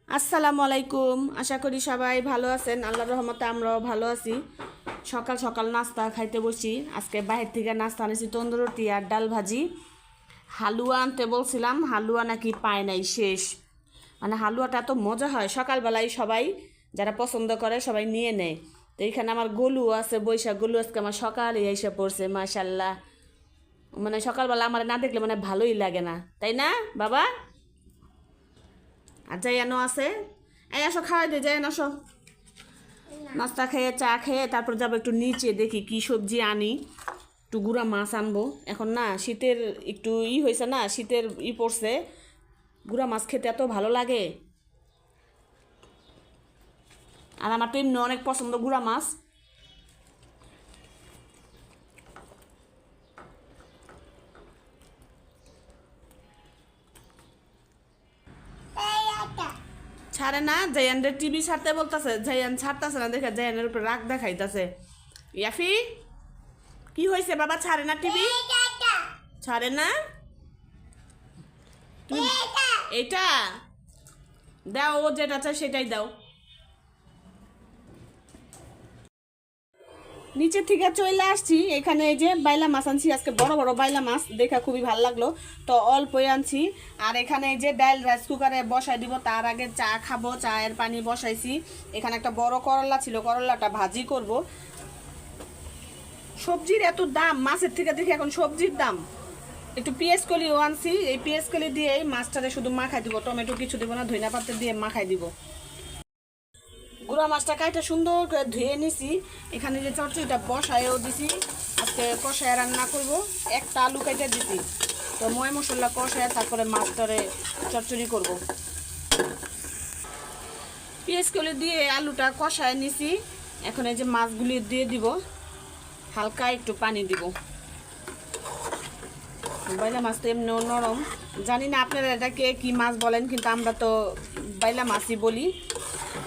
আসসালামু আলাইকুম। আশা করি সবাই ভালো আছেন। আল্লাহর রহমতে আমরাও ভালো আছি। সকাল সকাল নাস্তা খাইতে বসি। আজকে বাহির থেকে নাস্তা আনেছি তন্দুর রুটি আর ডাল ভাজি। হালুয়া আনতে বলছিলাম, হালুয়া নাকি পায় নাই, শেষ। মানে হালুয়াটা এত মজা হয়, সকালবেলায় সবাই যারা পছন্দ করে সবাই নিয়ে নেয়। তো এইখানে আমার গলু আছে, বৈশাখ গলু আজকে আমার সকালে এসে পড়ছে, মাশাল্লাহ। মানে সকালবেলা আমার না দেখলে মানে ভালোই লাগে না, তাই না বাবা? আর জায়ানো আছে। এই আসো, খাওয়াই দে, জায়ান আসো। নাস্তা খেয়ে চা খেয়ে তারপর যাবো একটু নিচে, দেখি কি সবজি আনি। একটু গুঁড়া মাছ আনবো। এখন না শীতের একটু হয়েছে, না শীতের পড়ছে। গুঁড়া মাছ খেতে এত ভালো লাগে। আর আমার তো এমনি অনেক পছন্দ গুঁড়া মাছ। ছাড়ে না, জায়ানদের টিভি ছাড়তে বলতেছে, জায়ান ছাড়তেছে না, দেখে জায়ানের উপর রাগ দেখাইতেছে। ইয়াফি, কি হয়েছে বাবা? ছাড়ে না টিভি, ছাড়ে না। তুমি এইটা দাও, ও যেটা চায় সেটাই দাও। নিচে থেকে চলে আসছি, এখানে এই যে বাইলা মাছ আনছি আজকে, বড় বড় বাইলা মাছ, দেখা খুবই ভালো লাগলো। তো অল্পই আনছি। আর এখানে এই যে ডাল রাইস কুকারে বসাই দিব, তার আগে চা খাবো, চায়ের পানি বসাইছি। এখানে একটা বড় করলা ছিল, করলাটা ভাজি করব। সবজির এত দাম, মাছের থেকে দেখি এখন সবজির দাম। একটু পেঁয়াজ কলিও আনছি, এই পেঁয়াজ কলি দিয়ে মাছটারে শুধু মাখাই দিব, টমেটো কিছু দিব না, ধনিয়া পাতা দিয়ে মাখাই দিব। গুঁড়া মাছটা কাইটা সুন্দর করে ধুয়ে নিছি। এখানে যে চচ্চড়িটা বসায়ও দিছি, আজকে কষায় রান্না করব। একটা আলু কেটে দিছি, তো ময় মশলা কষায় তারপরে মাছটারে চচ্চড়ি করব। পেঁয়াজ কলি দিয়ে আলুটা কষায় নিছি। এখন এই যে মাছগুলি দিয়ে দিব, হালকা একটু পানি দিব। বাইলা মাছ তো এমনিও নরম, জানি না আপনারা এটাকে কি মাছ বলেন, কিন্তু আমরা তো বাইলা মাছই বলি।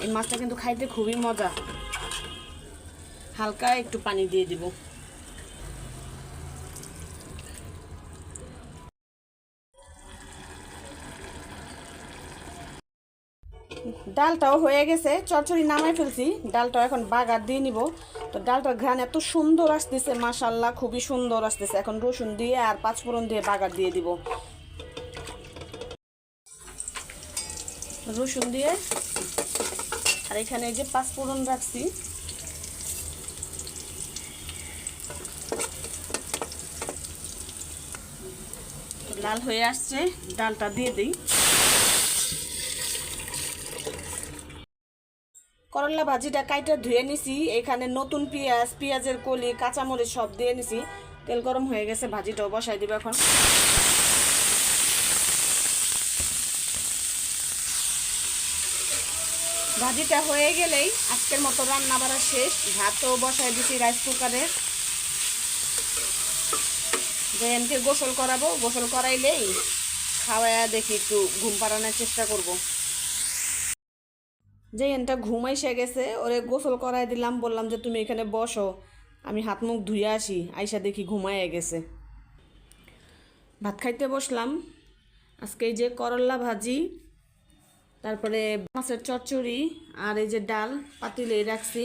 এই মাছটা কিন্তু খাইতে খুবই মজা। হালকা একটু পানি দিয়ে দিব। ডালটাও হয়ে গেছে, চচ্চড়ি নামাই ফেলছি, ডালটাও এখন বাগার দিয়ে নিব। তো ডালটার ঘ্রাণ এত সুন্দর আসতেছে, মাশাল্লাহ খুবই সুন্দর আসতেছে। এখন রসুন দিয়ে আর পাঁচফোড়ন দিয়ে বাগার দিয়ে দিব। রসুন দিয়ে, আর এখানে এই যে পাঁচফোড়ন রাখছি। লাল হয়ে আসছে, ডালটা দিয়ে দিই। করলা ভাজিটা কাইটা ধুয়ে নিছি। এখানে নতুন পেঁয়াজ, পেঁয়াজের কলি, কাঁচামরিচ সব দিয়ে নিছি। তেল গরম হয়ে গেছে, ভাজিটাও বসাই দিব এখন। ভাজিটা হয়ে গেলেই আজকের মতো রান্না বাড়া শেষ। ভাতও বসাই দিছি রাইস কুকারে। জয়নকে গোসল করাবো, গোসল করাইলেই খাওয়ায়া দেখি একটু ঘুম পাড়ানোর চেষ্টা করব। জয়নটা ঘুম এসে গেছে, ওরে গোসল করাই দিলাম, বললাম যে তুমি এখানে বসো, আমি হাত মুখ ধুয়ে আসি। আইসা দেখি ঘুমাইয়া গেছে। ভাত খাইতে বসলাম। আজকে এই যে করলা ভাজি, তারপরে মাছের চচ্চড়ি, আর এই যে ডাল পাতিলে রাখছি।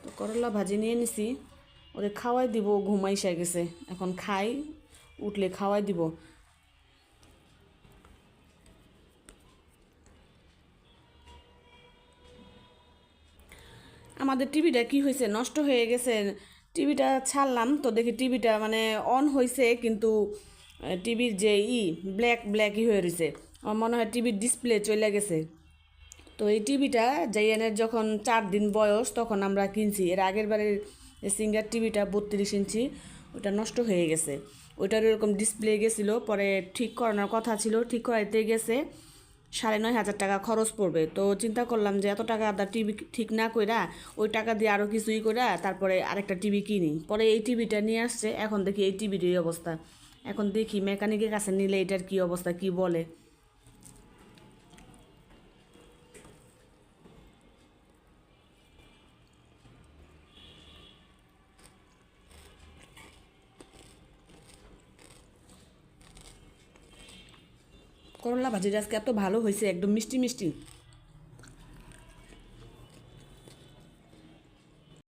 তো করলা ভাজি নিয়ে নিছি, ওরে খাওয়াই দিব, ঘুমাইসা গেছে। এখন খাই, উঠলে খাওয়াই দিব। আমাদের টিভিটা কি হয়েছে, নষ্ট হয়ে গেছে। টিভিটা ছাড়লাম তো দেখি টিভিটা মানে অন হয়েছে, কিন্তু টিভির যে ব্ল্যাক ব্ল্যাকই হয়ে রয়েছে। আমার মনে হয় টিভির ডিসপ্লে চলে গেছে। তো এই টিভিটা জাইয়ানের যখন 4 দিন বয়স তখন আমরা কিনছি। এর আগের বারের সিঙ্গার টিভিটা 32 ইঞ্চি, ওটা নষ্ট হয়ে গেছে। ওইটার এরকম ডিসপ্লে গেছিলো, পরে ঠিক করানোর কথা ছিল, ঠিক করাইতে গেছে 9,500 টাকা খরচ পড়বে। তো চিন্তা করলাম যে এত টাকা আদা টিভি ঠিক না কইরা ওই টাকা দিয়ে আরও কিছুই কইরা তারপরে আরেকটা টিভি কিনি। পরে এই টিভিটা নিয়ে আসছে, এখন দেখি এই টিভির এই অবস্থা। এখন দেখি মেকানিকের কাছে নিলে এটার কি অবস্থা, কি বলে। করলা ভাজিটা আজকে এত ভালো হয়েছে, একদম মিষ্টি মিষ্টি।